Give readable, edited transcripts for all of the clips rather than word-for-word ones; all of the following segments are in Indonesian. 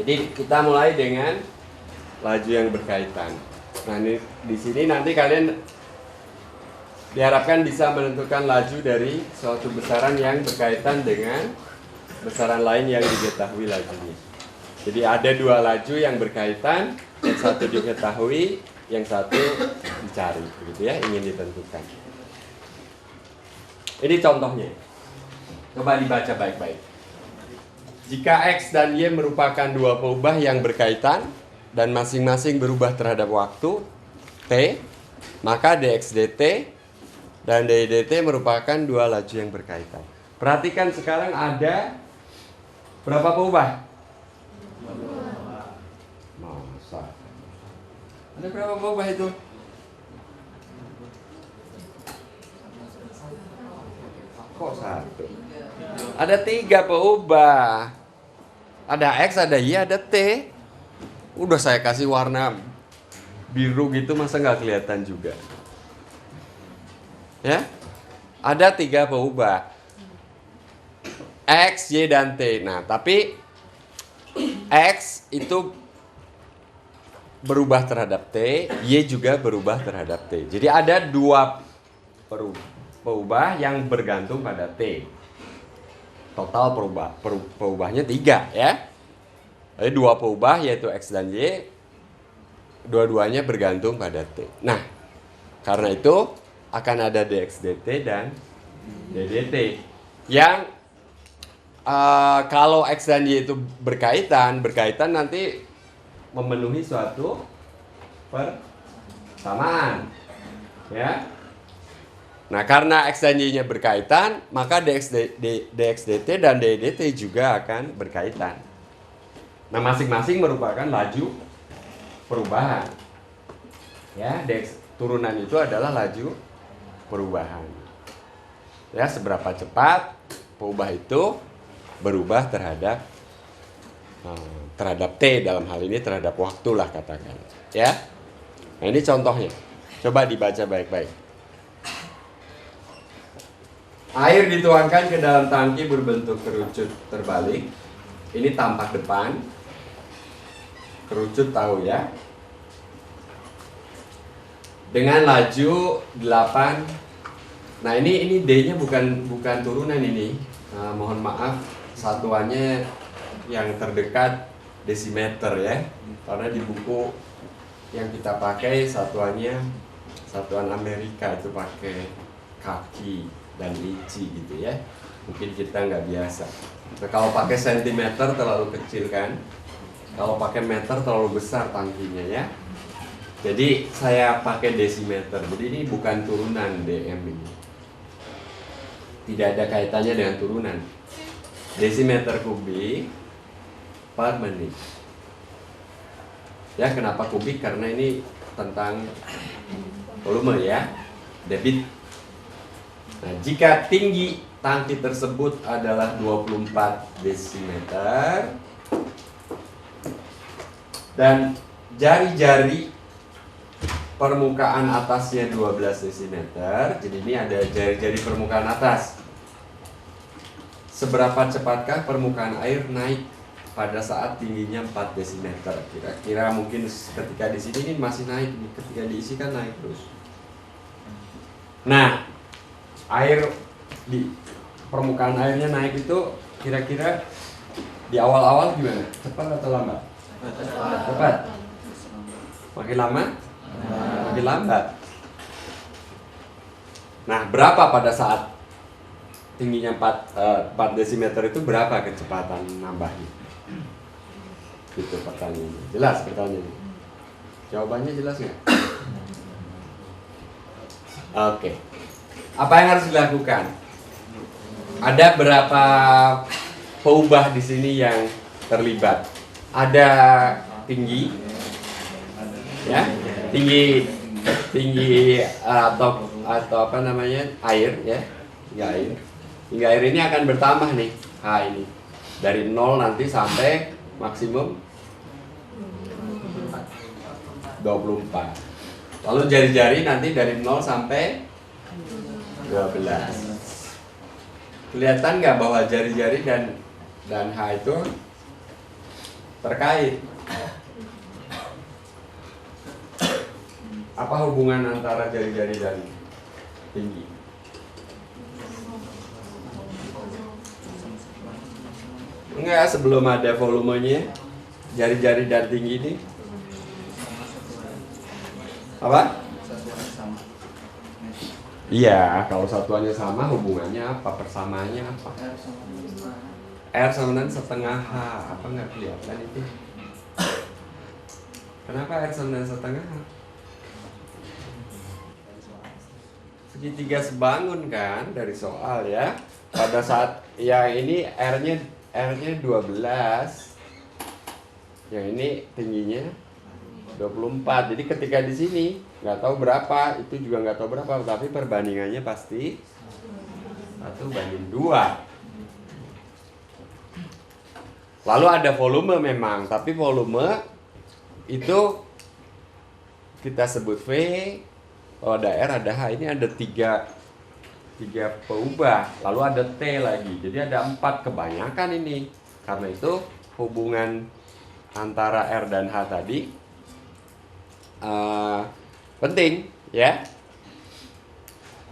Jadi kita mulai dengan laju yang berkaitan. Nah, ini di sini nanti kalian diharapkan bisa menentukan laju dari suatu besaran yang berkaitan dengan besaran lain yang diketahui lajunya. Jadi ada dua laju yang berkaitan, yang satu diketahui, yang satu dicari, begitu ya, ingin ditentukan. Ini contohnya. Coba dibaca baik-baik. Jika X dan Y merupakan dua peubah yang berkaitan dan masing-masing berubah terhadap waktu T, maka dx dt dan dy dt merupakan dua laju yang berkaitan. Perhatikan sekarang ada berapa peubah? Masa? Ada berapa peubah itu? Kok satu? Ada 3 peubah. Ada X, ada Y, ada T. Udah saya kasih warna biru gitu, masa nggak kelihatan juga? Ya, ada 3 peubah, X, Y, dan T. Nah, tapi X itu berubah terhadap T, Y juga berubah terhadap T. Jadi ada 2 peubah yang bergantung pada T. Total peubahnya 3 ya. Ada 2 peubah yaitu X dan Y. Dua-duanya bergantung pada T. Nah, karena itu akan ada dx dt dan dy dt. Yang kalau X dan Y itu berkaitan nanti memenuhi suatu persamaan. Ya. Nah, karena X dan Y-nya berkaitan, maka dx dt dan dy dt juga akan berkaitan. Nah, masing-masing merupakan laju perubahan. Ya, dx turunan itu adalah laju perubahan. Ya, seberapa cepat peubah itu berubah terhadap T, dalam hal ini terhadap waktu lah katakan. Ya. Nah, ini contohnya. Coba dibaca baik-baik. Air dituangkan ke dalam tangki berbentuk kerucut terbalik. Ini tampak depan. Kerucut tahu ya. Dengan laju 8. Nah, ini D-nya bukan turunan ini. Mohon maaf, satuannya yang terdekat desimeter ya. Karena di buku yang kita pakai satuannya satuan Amerika, itu pakai kaki dan inci gitu ya. Mungkin kita nggak biasa. Nah, kalau pakai sentimeter terlalu kecil kan. Kalau pakai meter terlalu besar tangkinya ya. Jadi saya pakai desimeter. Jadi ini bukan turunan DM ini. Tidak ada kaitannya dengan turunan. Desimeter kubik per menit. Ya, kenapa kubik? Karena ini tentang volume ya. Debit. Nah, jika tinggi tangki tersebut adalah 24 desimeter dan jari-jari permukaan atasnya 12 desimeter, jadi ini ada jari-jari permukaan atas. Seberapa cepatkah permukaan air naik pada saat tingginya 4 desimeter? Kira-kira mungkin ketika di sini ini masih naik, ketika diisi kan naik terus. Nah, air di permukaan airnya naik itu kira-kira di awal-awal gimana? Cepat atau lambat? Cepat. Makin lama? Makin lambat. Nah, berapa pada saat tingginya 4 desimeter itu berapa kecepatan nambahnya? Itu pertanyaannya. Jelas pertanyaannya? Jawabannya jelas nggak? Oke. Apa yang harus dilakukan? Ada berapa peubah di sini yang terlibat? Ada tinggi, ya, tinggi atau apa namanya, air, ya, air. Hingga air ini akan bertambah nih, H ini dari 0 nanti sampai maksimum 24. Lalu jari-jari nanti dari 0 sampai 12. Kelihatan nggak bahwa jari-jari dan H itu terkait. Apa hubungan antara jari-jari dan tinggi? Enggak, sebelum ada volumenya, jari-jari dan tinggi ini apa? Iya, kalau satuannya sama, hubungannya apa? Persamaannya apa? R sama dengan setengah H. Apa nggak kelihatan itu? Kenapa R sama dengan setengah H? Segitiga sebangun kan dari soal ya. Pada saat yang ini R-nya 12. Yang ini tingginya 24. Jadi ketika di sini nggak tahu berapa, itu juga nggak tahu berapa, tapi perbandingannya pasti 1:2. Lalu ada volume memang, tapi volume itu kita sebut V. Kalau ada R, ada H, ini ada tiga peubah. Lalu ada T lagi, jadi ada 4 kebanyakan ini. Karena itu hubungan antara R dan H tadi penting ya.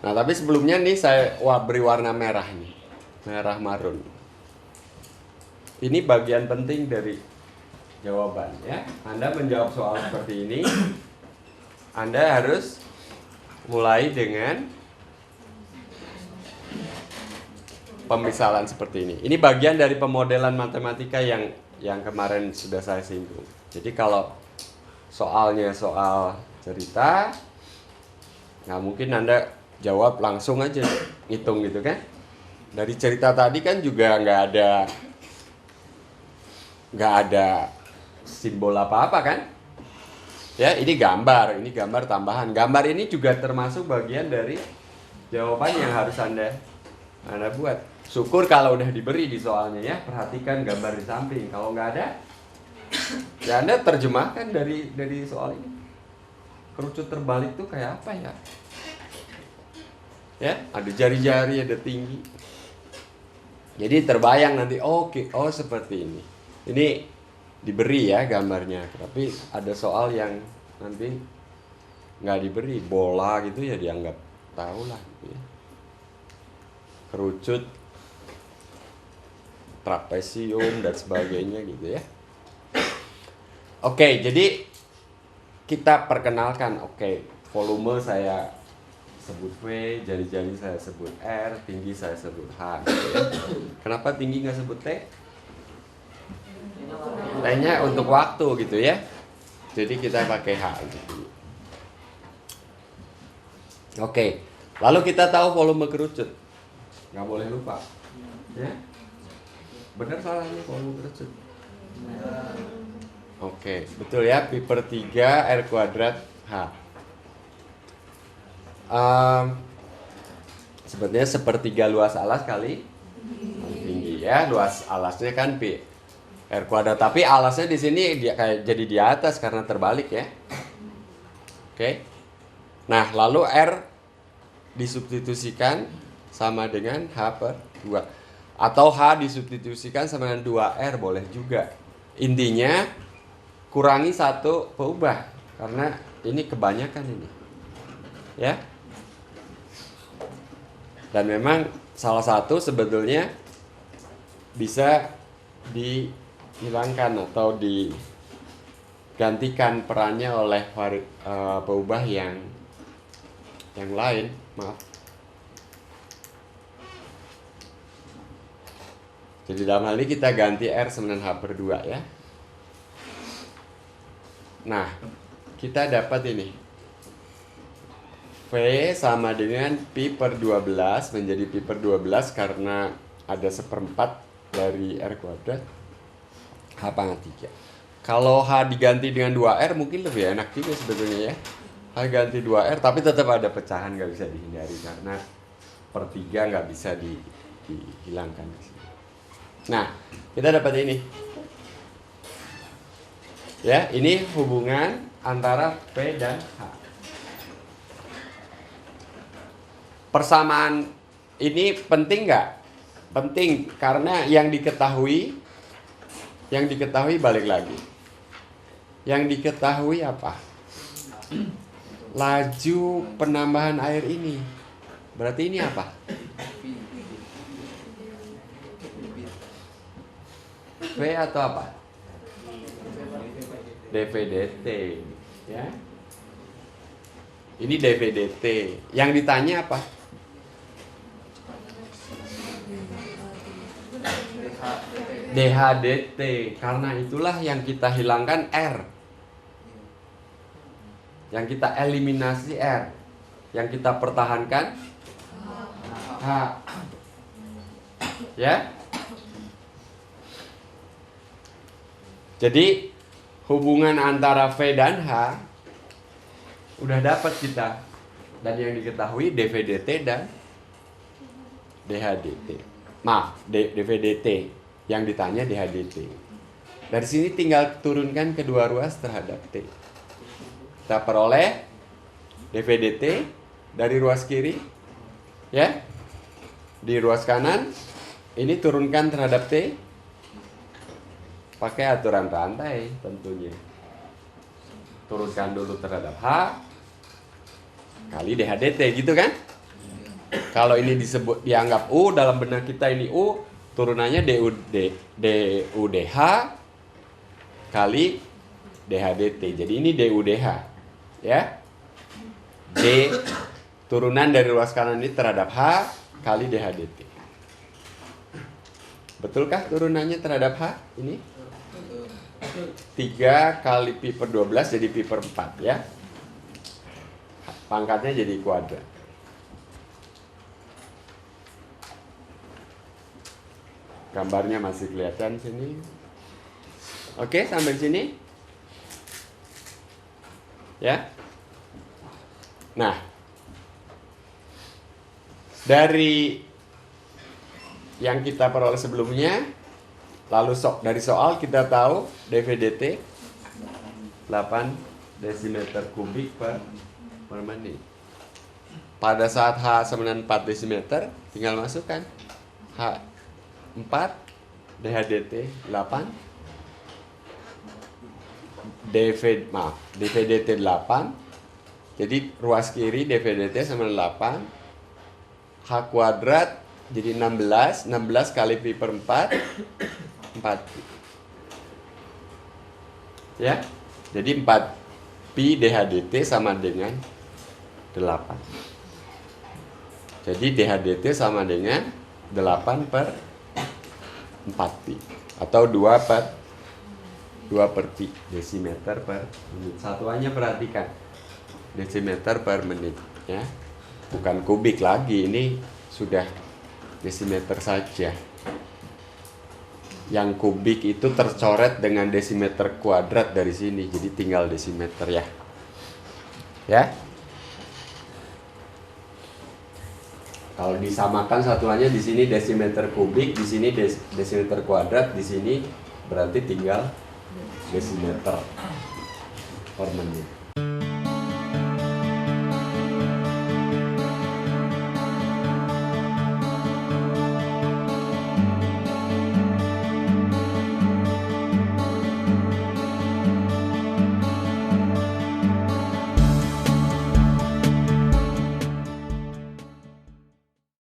Nah tapi sebelumnya nih saya beri warna merah nih, merah marun. Ini bagian penting dari jawaban ya. Anda menjawab soal seperti ini, Anda harus mulai dengan pemisalan seperti ini. Ini bagian dari pemodelan matematika yang kemarin sudah saya singgung. Jadi kalau soalnya soal cerita, nggak mungkin Anda jawab langsung aja ngitung gitu kan. Dari cerita tadi kan juga nggak ada simbol apa-apa kan. Ya, ini gambar tambahan. Gambar ini juga termasuk bagian dari jawaban yang harus Anda buat. Syukur kalau udah diberi di soalnya ya. Perhatikan gambar di samping. Kalau nggak ada, ya Anda terjemahkan dari soal ini. Kerucut terbalik tuh kayak apa ya? Ya, ada jari-jari, ada tinggi. Jadi terbayang nanti, oh seperti ini. Ini diberi ya gambarnya, tapi ada soal yang nanti nggak diberi, bola gitu ya dianggap tahu lah gitu ya. Kerucut, trapesium dan sebagainya gitu ya. Oke, jadi kita perkenalkan. Oke, volume saya sebut V, jari-jari saya sebut R, tinggi saya sebut H gitu ya. Kenapa tinggi nggak sebut T? T-nya untuk waktu gitu ya. Jadi kita pakai H gitu. Oke, lalu kita tahu volume kerucut. Nggak boleh lupa ya. Benar salahnya volume kerucut? Oke, betul ya. Pi per 3 R kuadrat H. Sebenarnya sepertiga luas alas kali tinggi ya. Luas alasnya kan Pi R kuadrat, tapi alasnya di sini dia kayak jadi di atas karena terbalik ya. Oke. Nah, lalu R disubstitusikan sama dengan H per 2. Atau H disubstitusikan sama dengan 2R boleh juga. Intinya kurangi satu peubah karena ini kebanyakan ini. Ya. Dan memang salah satu sebetulnya bisa dihilangkan atau digantikan perannya oleh peubah yang lain. Maaf. Jadi dalam hal ini kita ganti R sama dengan H per 2 ya. Nah, kita dapat ini. V sama dengan Pi per 12 menjadi Pi per 12 karena ada 1/4 dari R kuadrat H pangkat 3. Kalau H diganti dengan 2R mungkin lebih enak juga sebetulnya ya. H ganti 2R tapi tetap ada pecahan, nggak bisa dihindari karena per 3 nggak bisa dihilangkan di sini. Nah, kita dapat ini. Ya, ini hubungan antara P dan H. Persamaan ini penting nggak? Penting karena yang diketahui Yang diketahui balik lagi. Yang diketahui apa? Laju penambahan air ini. Berarti ini apa? V atau apa? dV/dt, ya. Ini dV/dt. Yang ditanya apa? dH/dt. Karena itulah yang kita hilangkan R. Yang kita eliminasi R. Yang kita pertahankan H. Ya. Jadi hubungan antara V dan H udah dapat kita. Dan yang diketahui dV/dt dan dH/dt. Maaf, dV/dt. Yang ditanya dH/dt. Dari sini tinggal turunkan kedua ruas terhadap T. Kita peroleh dV/dt dari ruas kiri, ya. Di ruas kanan ini turunkan terhadap T. Pakai aturan rantai tentunya. Turunkan dulu terhadap H kali dH/dt, gitu kan? Kalau ini dianggap U, dalam benak kita ini U, turunannya DU/dH kali dH/dt. Jadi ini DU/dH, ya. D turunan dari ruas kanan ini terhadap H kali dH/dt. Betulkah turunannya terhadap H ini? 3 kali pi per 12 jadi pi per 4, ya. Pangkatnya jadi kuadrat. Gambarnya masih kelihatan sini. Oke, sampai sini. Ya. Nah, dari yang kita peroleh sebelumnya, lalu dari soal kita tahu dV/dt 8 desimeter kubik per menit. Pada saat H sama dengan 4 desimeter, tinggal masukkan H 4, dH/dt 8, dV/dt 8. Jadi ruas kiri dV/dt sama 8. H kuadrat jadi 16 kali pi per 4 pi. Ya. Jadi 4 pi dH/dt sama dengan 8. Jadi dH/dt sama dengan 8 per 4 pi atau 2 per pi desimeter per menit. Satuannya perhatikan, desimeter per menit, ya. Bukan kubik lagi, ini sudah desimeter saja. Yang kubik itu tercoret dengan desimeter kuadrat dari sini, jadi tinggal desimeter, ya. Ya. Kalau disamakan satuannya di sini desimeter kubik, di sini desimeter kuadrat, di sini berarti tinggal desimeter per menit.